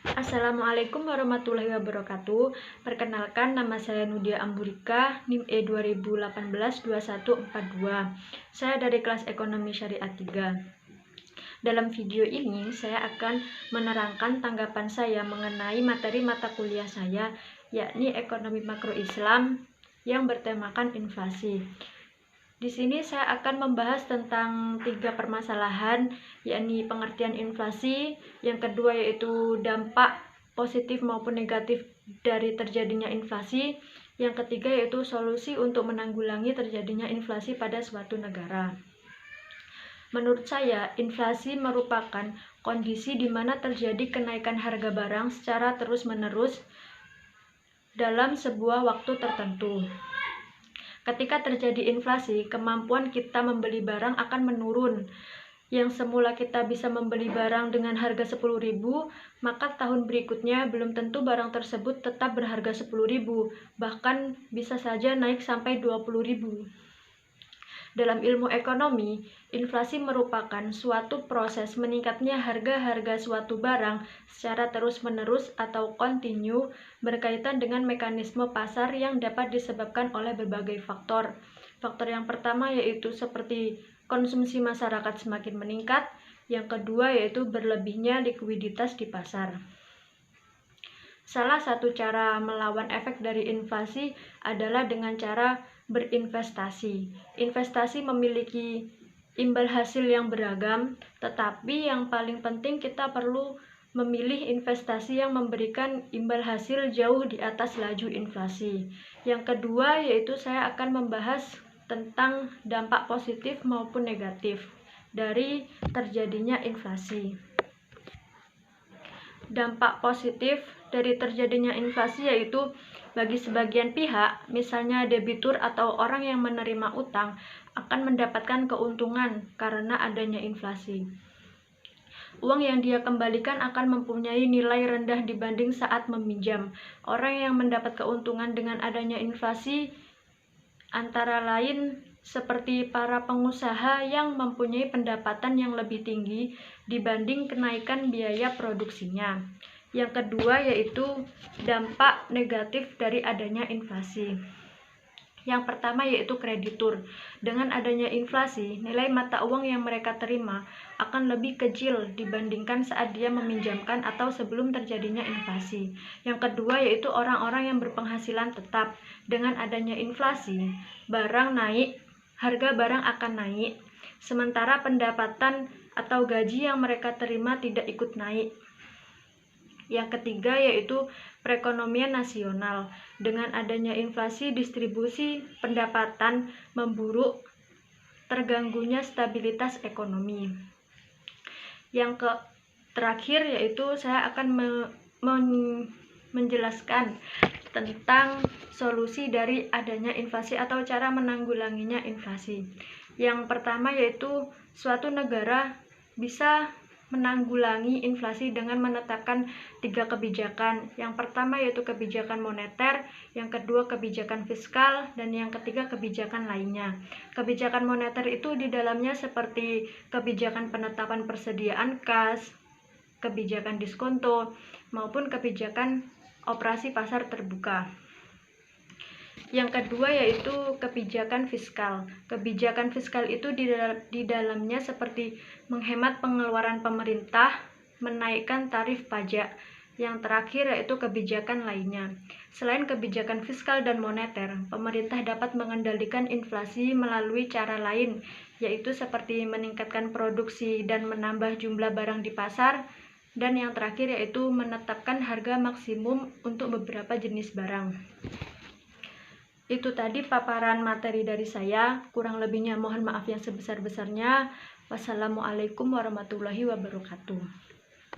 Assalamualaikum warahmatullahi wabarakatuh. Perkenalkan, nama saya Nudia Amburika, NIM E2018-2142. Saya dari kelas Ekonomi Syariah 3. Dalam video ini, saya akan menerangkan tanggapan saya mengenai materi mata kuliah saya, yakni Ekonomi Makro Islam yang bertemakan inflasi. Di sini saya akan membahas tentang 3 permasalahan, yakni pengertian inflasi, yang kedua yaitu dampak positif maupun negatif dari terjadinya inflasi, yang ketiga yaitu solusi untuk menanggulangi terjadinya inflasi pada suatu negara. Menurut saya, inflasi merupakan kondisi di mana terjadi kenaikan harga barang secara terus-menerus dalam sebuah waktu tertentu. Ketika terjadi inflasi, kemampuan kita membeli barang akan menurun. Yang semula kita bisa membeli barang dengan harga 10.000, maka tahun berikutnya belum tentu barang tersebut tetap berharga 10.000, bahkan bisa saja naik sampai 20.000. Dalam ilmu ekonomi, inflasi merupakan suatu proses meningkatnya harga-harga suatu barang secara terus-menerus atau kontinu berkaitan dengan mekanisme pasar yang dapat disebabkan oleh berbagai faktor. Faktor yang pertama yaitu seperti konsumsi masyarakat semakin meningkat, yang kedua yaitu berlebihnya likuiditas di pasar. Salah satu cara melawan efek dari inflasi adalah dengan cara berinvestasi. Investasi memiliki imbal hasil yang beragam, tetapi yang paling penting kita perlu memilih investasi yang memberikan imbal hasil jauh di atas laju inflasi. Yang kedua yaitu saya akan membahas tentang dampak positif maupun negatif dari terjadinya inflasi. Dampak positif dari terjadinya inflasi yaitu bagi sebagian pihak, misalnya debitur atau orang yang menerima utang, akan mendapatkan keuntungan karena adanya inflasi. Uang yang dia kembalikan akan mempunyai nilai rendah dibanding saat meminjam. Orang yang mendapat keuntungan dengan adanya inflasi antara lain seperti para pengusaha yang mempunyai pendapatan yang lebih tinggi dibanding kenaikan biaya produksinya. Yang kedua yaitu dampak negatif dari adanya inflasi. Yang pertama yaitu kreditur. Dengan adanya inflasi, nilai mata uang yang mereka terima akan lebih kecil dibandingkan saat dia meminjamkan atau sebelum terjadinya inflasi. Yang kedua yaitu orang-orang yang berpenghasilan tetap. Dengan adanya inflasi, barang naik, harga barang akan naik, sementara pendapatan atau gaji yang mereka terima tidak ikut naik. Yang ketiga yaitu perekonomian nasional. Dengan adanya inflasi, distribusi pendapatan memburuk, terganggunya stabilitas ekonomi. Yang terakhir yaitu saya akan menjelaskan tentang solusi dari adanya inflasi atau cara menanggulanginya inflasi. Yang pertama yaitu suatu negara bisa menanggulangi inflasi dengan menetapkan 3 kebijakan. Yang pertama yaitu kebijakan moneter, yang kedua kebijakan fiskal, dan yang ketiga kebijakan lainnya. Kebijakan moneter itu di dalamnya seperti kebijakan penetapan persediaan kas, kebijakan diskonto, maupun kebijakan operasi pasar terbuka. Yang kedua yaitu kebijakan fiskal. Kebijakan fiskal itu di dalamnya seperti menghemat pengeluaran pemerintah, menaikkan tarif pajak. Yang terakhir yaitu kebijakan lainnya. Selain kebijakan fiskal dan moneter, pemerintah dapat mengendalikan inflasi melalui cara lain, yaitu seperti meningkatkan produksi dan menambah jumlah barang di pasar. Dan yang terakhir yaitu menetapkan harga maksimum untuk beberapa jenis barang. Itu tadi paparan materi dari saya, kurang lebihnya mohon maaf yang sebesar-besarnya. Wassalamualaikum warahmatullahi wabarakatuh.